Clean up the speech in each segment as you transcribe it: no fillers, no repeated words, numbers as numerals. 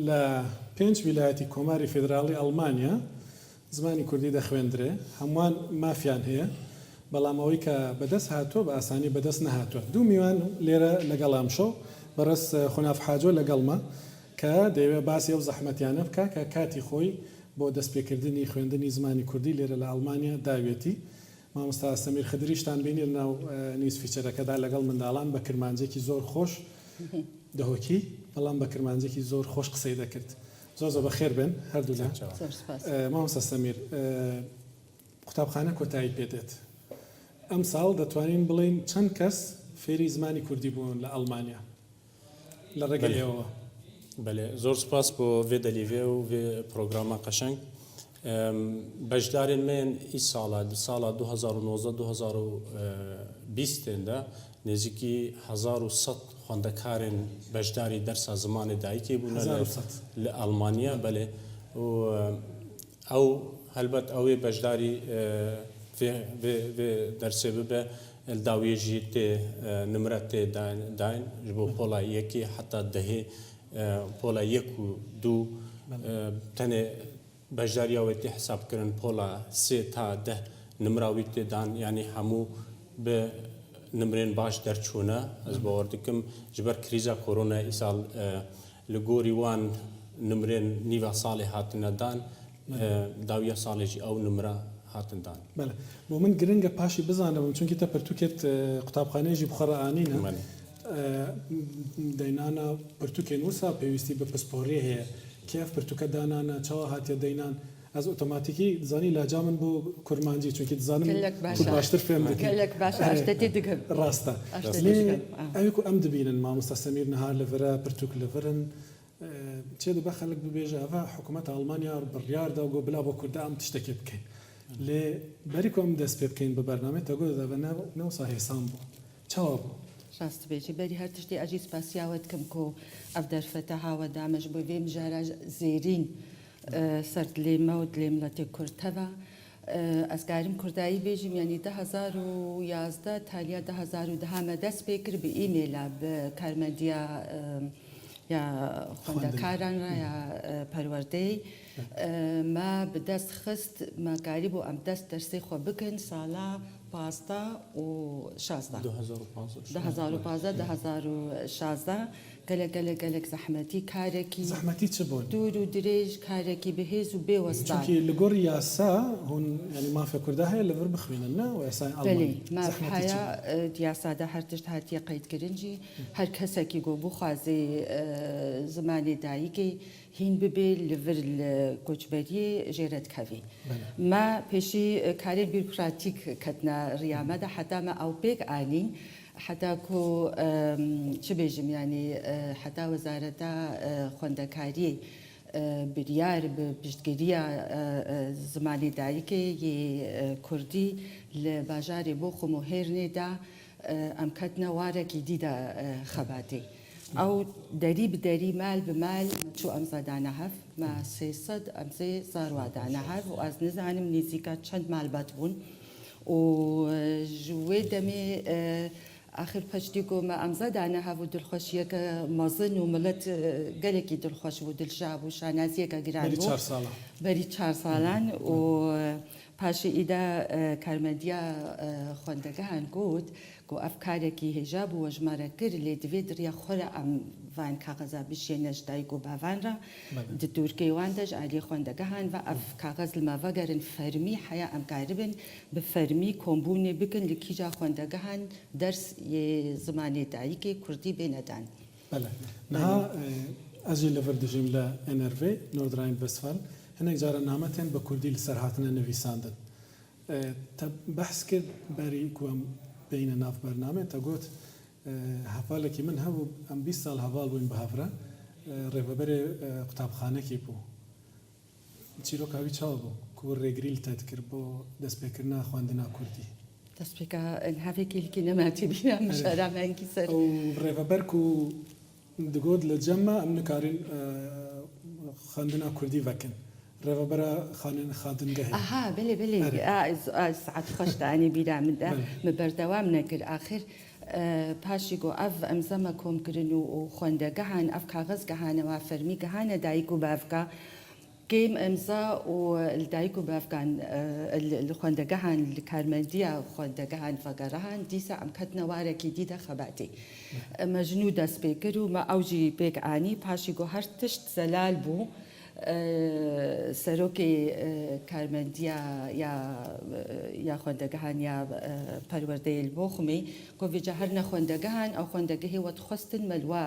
لە 5 ویلایەتی کۆماری فێدراڵی ئەڵمانیا زمانی کوردی دەخوێندرێ هەمووان مافیان هەیە بەڵام ئەوەی کە بەدەست هاتووە بە ئاسانی بەدەست نەهاتووە دوو میوان لێرە لەگەڵام شۆ بەڕست خوناف حاجۆ لەگەڵمە کە دەیەوێت باسی ئەو زەحمەتیانە بکە کە کاتی خۆی بۆ دەستپێکردنی خوێندنی زمانی کوردی لێرە لە ئەڵمانیا داوێتی مامۆستا سەمیر خدریشتان بینی ناو نیوز فیچەرەکەدا لەگەڵ منداڵان بە کرمانجێکی زۆر خۆش دەهۆکی بەڵام بە کرمانجێکی زۆر خۆش قسەی دەکرد زۆر بەخێر بن هەردوو مامۆستا سەمیر قوتابخانە کۆتایی پێدێت ئەم ساڵ دەتوانین بڵین چەند کەس فێری زمانی کوردی بوون لە ئەڵمانیا لە ڕێگەی ئێوە بەێ زۆر سپاس بۆ vê delîvê û vê programa qeşeng beşdarên me î sala 2019-2020 de nêzîkî 1100 xwendekarên beşdarî dersa zimanê dayîkê bûne li Almanya belê û ew helbet ew ê beşdarî vê dersê bibe dawiyê jî tê nimre tê dayin ji bo pola yekê heta dehê pola yek û du tenê bejdariya wê tê hesabkirin pola sê ta deh nimra wî tê dan yanî hemû bi nimrên baş derçûne ez bawer dikim ji ber krîza korona îsal li gorî wan nimrên nîva salê hatine dan dawiya salê jî ew nimra hatin dan بۆ من گرنگە پاشی بزانم چونکی تە پرتوکێت قوتابخانەیەژی بخەڕانینە دەینانە پرتوکێن وسا پێویستی بە پسپۆڕی هەیە کێف پرتوکە دانانە چاوە هاتیە دەینان ئەس ئۆتۆماتیکی زانی لاجا من بۆ کورمانجی چونکی دزانم باشتر فێم ڕاستە ئەوێکو ئەم دبینن مامۆستا سەمیر نەهار لەڤرە پرتوک لەڤرن چێ دەبە خەڵک ببێژە ئەڤە حکوومەت ئەڵمانیا بڕیاردا و گۆ بلا بۆ کووردا ئەم تشتێکی بکەین لێ بەریکۆ ئەم دەست پێ بکەین بە بەرنامێت تەگۆ دەبە نەوسا هێسان بوو چاوە بوو ڕاست بێژی بەری هەر تشتی ئەجی سپاسیاوت کەم کۆ ئەف دەرفەتە هاوە دامەش بۆ وێ مژارە زێرین سرد لێمە و لێملەتی کورتەوە ئەسگارم کوردایی بێژیم ینی 2011 تالیا 2010 دەست پێ کرد بە ئیمێلا بە کارمەندیە یا خوندەکاران یا پەروەردەی ما بەدەست خست ماگاری بۆ ئەم دەست دەرسی خۆ بکەن ساڵا پاستا و 2016 گەلک زەحمەتی کارێکی زەحمەتی چ بوون دوور و درێژ کارێکی بەهێز و بێوەستا لە گۆڕ یاسا هون ینی مافە کووردا هەیە لەبەر بخوێنن ناوە یاسای ئەڵمانی مافحەیە دیاسادا هەر تشت هاتیە قەیدکردنجی هەر کەسێکی گۆ بخوازێ زمانی دایکی هین ببێ لەڤر کۆچبەریە ژێرەتکەوی ما پێشی کارێ بیرۆکراتیک کەتنە ڕیامەدا حتامە ئەو پێک ئالین حتا کۆ چ بێژم ینی حتا وەزارەتە خوێندەکاری بریار بە پشتگیریە زمانی دایکێ کوردی لە باژارێ بۆ خۆم و هێرنێدا ئەم کەتنە وارێکی دیدا خەباتی ئەو دەری بدەری مال بمال چوو ئەم زەدانە هەف ما 300 ئەمزێ زاروادانە هەر و ئەس نزانم نزیکە چەند مالبەت بوون و ژوێ دەمێ آخر پشتی گۆمە ئەمزەدانە هەبوو دڵخۆشیەکە مەزن و ملت گەلێکی دڵخۆش بوو دڵشا بوو شانازیەکە گران بوو بەری 4 ساڵان و پاشی ئیدا کارمەندیە خوێندەکەیان گوت گۆ ئەف کارێکی هێژا بووە ژمارە کرد لێ دوێ دڕیا خۆرە ئەم وان کاغەزا بشێنە دایک و باوانرە دوورکەیوان ئالی خوێندەکەیان و ئەف کاغەز لمەڤەگەرن فەرمی حیا ئەم کاربن بە فەرمی کۆمبوونێ بکن لە کیجا خوێندەکەیان دەرس زمانی دایکی کوردی بێنەدان نها ئەزی لەڤەر دژیم لە NRV نۆردراین وەستفال هەنێک جارە نامەتێن بە کوردی لەسەر هاتنە نویساندن بەحس کرد بەری کوم بینە ناف بەرنامێ تا گوت هەڤالێکی من هەبوو ئەم 20 ساڵ هەڤال بووین بە هەڤرە ڕێڤەبەرێ قوتابخانەێکی بوو چیرۆکاوی چاوە بوو کو ڕێگریل تەت کرد بۆ دەستپێکردنا خوێندنا کوردی دەستپێکە هەڤێکی نەماتی بینم شارامانکی سەر ڕێڤەبەر و دەگوت لە جەممە ئەم نکارین خوێندنا کوردی vەکن ڕێڤەبەرە خاندنگە هەیە ئاها بێ سعات خۆشتانی بیرا مندا من بەردەوام نەکرد آخر پاشی گو اف امزما کم کرن و خوندگهان اف کاغذ گهانه و فرمی گهانه دایکو بافکا كيم امزا والدايكو بافغان الخوندقهان الكارمنديا خوندقهان فقرهان ديسا ام كتنا واركي ديدا خباتي مجنودة سبيكرو ما اوجي بيك اني باشيغو هرتشت زلال بو سروكي كارمنديا يا خوندقهان يا پروردي البوخمي كو في جهرنا خوندقهان او خوندقهي وتخستن ملوا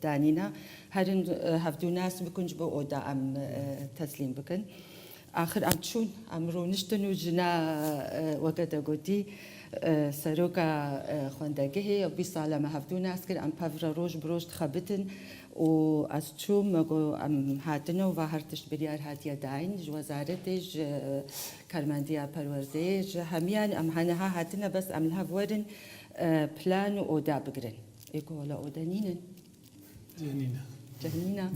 دانينا هرن هفدو ناس بكون جبو اودا ام تسليم بكن آخر ام تشون ام رو نشتنو جنا وقت قوتي سروكا خوندقهي وبي سالة ما هفدو ناس كر ام بافرا روش بروش تخبتن و از چوم مگو ام هاتنو و هرتش بریار هاتیا داین وزارتش کارمندیا پروردهش همیان ام هنها هاتنا بس ام لها ورن پلان و اودا بگرن ایکو ولا اودا نینن جهنينا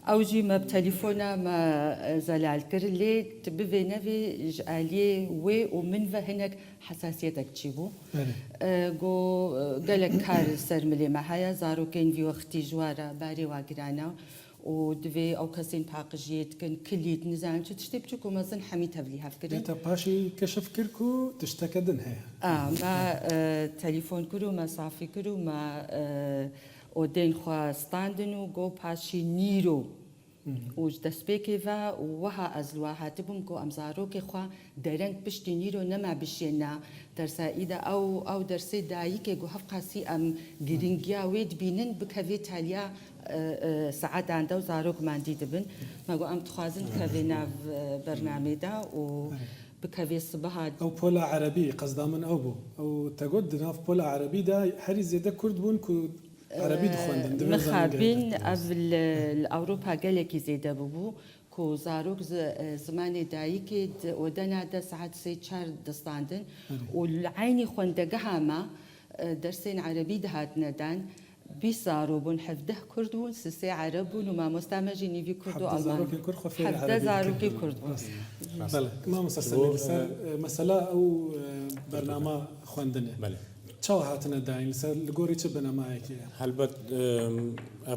او جي ما بتليفونا ما زلال كر لي تبي نبي جالي وي ومن فهنك حساسيتك تجيبو جو قالك كار سر ملي معايا زارو كان في وقتي جوارا باري واقرانا ودفي او كاسين باقجيت كان كليت نزان تشتبتكو مازن حميتها بليها فكري انت باشي كشف كركو تشتكدن هي ما تليفون كرو ما صافي كرو ما ودين خوا ستاندنو جو باشي نيرو وج دسبيكي فا وها ازلوا هاتبم كو امزارو كي خوا درنك بشتي نيرو نما بشينا درسا ايدا او درسي دايكي جو هفقاسي ام جرينجيا ويد بينن بكافي تاليا ساعات عنده وزاروك ما عندي دبن ما جو ام تخازن كافينا برنامج دا و بكافي الصباح او بولا عربي قصدا من او تقول ناف بولا عربي دا حري زيدا كرد بون كو عربي دخوندن مخابين قبل الأوروبا قالك زيدا ببو كو زاروك زمان دايكي ودنا دا ساعات سي تشار دستاندن والعيني خوندقها ما درسين عربي دهاتنا دان بيصاروا بون حفده كردون سي عربون وما مستعمجيني في كردو ألمان حفده زاروكي كردون بله ما مسلسل مسألة أو برنامج خوندنه بله چاو هاتنه داین لسر لگوری چه بنمایکی هلبت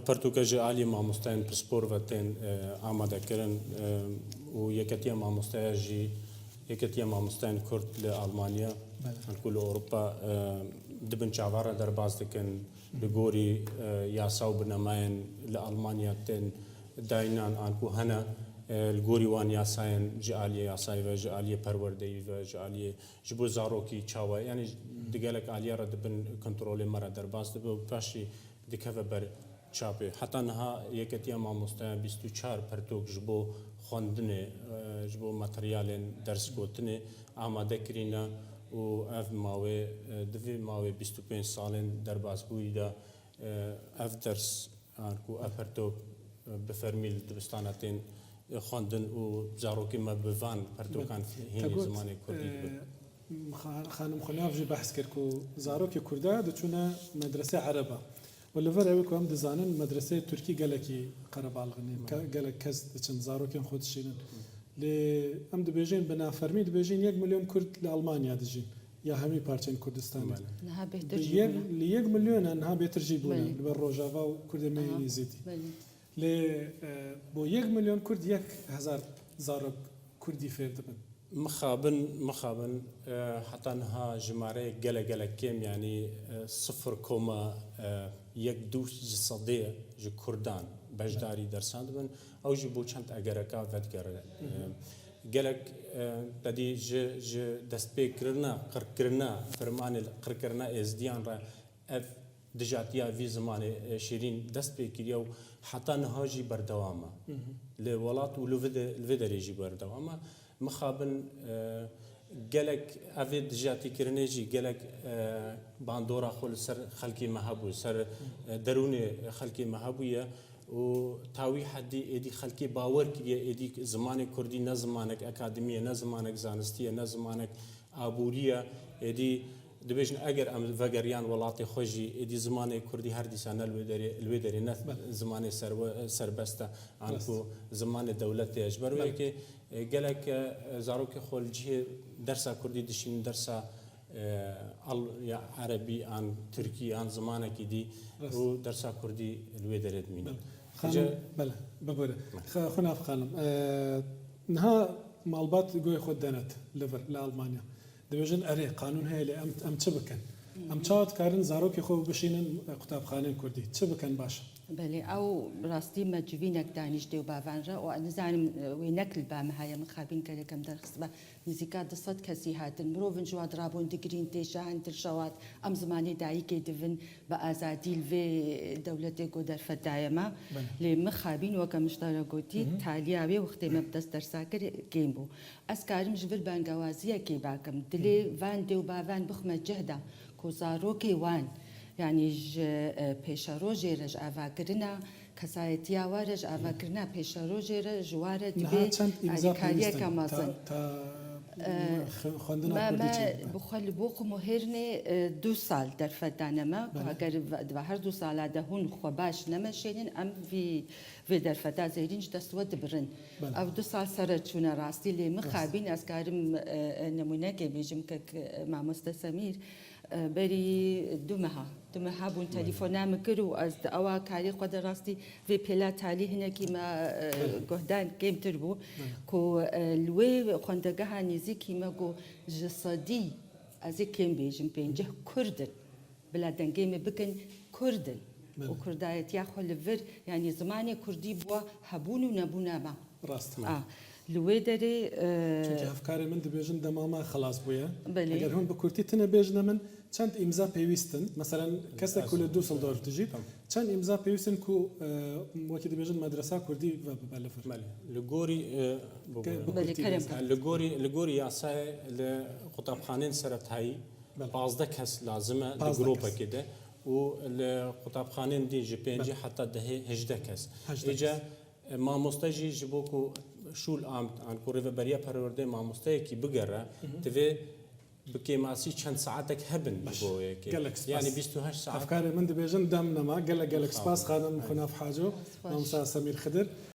پرتوکاجی عالی مامۆستایان پسپۆر وەتێن ئامادەکردن و یەکەتیە مامۆستایەژی یەکەتیە مامۆستایان کورد لە ئەڵمانیا هەرکوو لە ئەوروپا دبن چاوەڕە دەرباز دەکەن لە گۆری یاسا و بنەمایان لە ئەڵمانیا تێن داینان ئانکو هەنە الگوری وان یاسایان جعالیه یاسای و جعالیه پروردهی و جعالیه جبو زاروکی چاوه یعنی دگالک عالیه را دبن کنترل مرا در باز دبو پاشی دکه بر چاپه حتی نها یکتیه ما مستعد 24 پرتوک جبو خواندنه جبو ماتریالن درس گوتنه آماده کرینا و اف ماوی دوی ماوی 25 سالن در باز بویدا اف درس آنکو اف پرتوک بفرمیل دبستاناتین خواندن و زاروکی ما بفان پرتوکان هینی زمانی کردی خانم خناف جی بحث کرد کو زاروکی کرده دچونه مدرسه عربه ولی فرعی که هم دزانن مدرسه ترکی گلکی قربالغنی گلک کس دچن زاروکی خودشینن ل ام دبیجین بنا فرمی دبیجین 1 میلیون کرد لآلمانیا دجین یا همی پارچین کردستان نها بهتر ل 1 میلیون انها بهتر جیبونه لبر روجاوا و کرد می زیدی ل بو 1 میلیون کرد 1000 زارok کردی فیر دبن مخابن حتى انها جمارة جلا كم يعني 0.12% جو كردان بجداري درسان دبن او جو بوچند اگرکا ودگر جلك تدي ج دستبي كرنا فرمان قركرنا ازديان را اف دجاتيا في زمان شيرين دستبي كيو حتى انها جي بردوامه لولات ولو الفيدري جي بردوامه مخابن جلك أفيد جاتي كرنيجي جلك باندورا خل سر خلقي مهابو سر دروني خلقي مهابوية وتاوي حدي إدي خلقي باور كي إدي زمان كردي نزمانك أكاديمية نزمانك زانستية نزمانك أبورية إدي دبيجن أجر أم فجريان ولاتي خوجي إدي زمان كردي هردي سنة الودري نث زمان سربستا عنكو زمان الدولة أجبر ويكي جلك زاروك خالجي درس كردي دشين درس یا عربی آن ترکی آن زمانێکی دی و دەرسا کوردی لێ دەرێت مینە بەڵێ ببوورە خۆناف خانم نها ماڵبات گوێی خۆت دەنێت لەڤەر لە ئەڵمانیا دەبێژن ئەرێ قانون هەیە لێ ئەم چ بکەن ئەم چاوت کارن زارۆکی خۆ بشینن قوتابخانەی کوردی چ بکەن باشە بەێ ئەو ڕاستی مەجوینێک دانیشتێ و باوانرە و نزانم وێ نەکل بامە هەیە من خابین کەلەکەم دەرخست بە نزیکا 200 کەسی هاتن مرۆڤن جووا درابوون دگرین تێشە هەندرشەوات ئەم زمانی دایکێ دڤن بە ئازادی لێ دەولەتێک و دەرفەدایەمە لێ مخابین وەکە مشتارە گوتی تالیاوێ وختێمە بدەست دەرساکر گەیم بوو ئەسکارم ژور بانگەوازیەکێ باکەم دلێ وان دێ و باوان بخمە جەهدا کۆزارۆکێ وان یعنی پێشەڕۆژێرەش ئاواکردە کەسایەتیاوارەش ئاواکردنا پێشەڕۆژێرە ژوارە دبێت ئالیکاریەکە مەزن بخۆ li bo xwe hêrnê 2 sal derfedaneme eger her 2 sala de hûn xwe baş nemeşênin em vê derfeta zêrîn ji dest we dibirin ev 2 sal sere çûne rastî lê min xabîn ez karim nemûnekê bêjim kek mamoste Semîr berî du meha bûn telîfona min kir û ez di ewa karî xwe de rastî vê pêla talî hinekî me guhdan kêmtir bû ku li wê xwendegeha nêzîkî me got ji sedî ez ê kêm bêjim pêncih Kurdin bila dengê me bikin Kurdin û kurdayetiya xwe li vir yanî zimanê Kurdî bûwa hebûn û nebûna me rast li wê derê hevkarê min dibêjin demama xelas bûye eger hûn bi Kurdî tune bêjine min çend îmza pêwîstin mesela kesek ku li Düsseldorf dijî çend îmza pêwîstin ku wekî dibêjin medresa Kurdî ve bibe li vir li gorî yasayê li qutabxanên seretayî 15 kes lazim e di gropekê de û li qutabxanên dî ji 5 heta dehê 18 kes êce mamoste jî ji bo ku şûl an ku rêveberiya perwerdeyê mamosteyekî bigere divê bi kêmasî çend saatek hebin ji bo yekê yani 28 saat hevkarê min dibêjin dem nema gelek spas xanim xunaf haco mamsa Semîr Xidir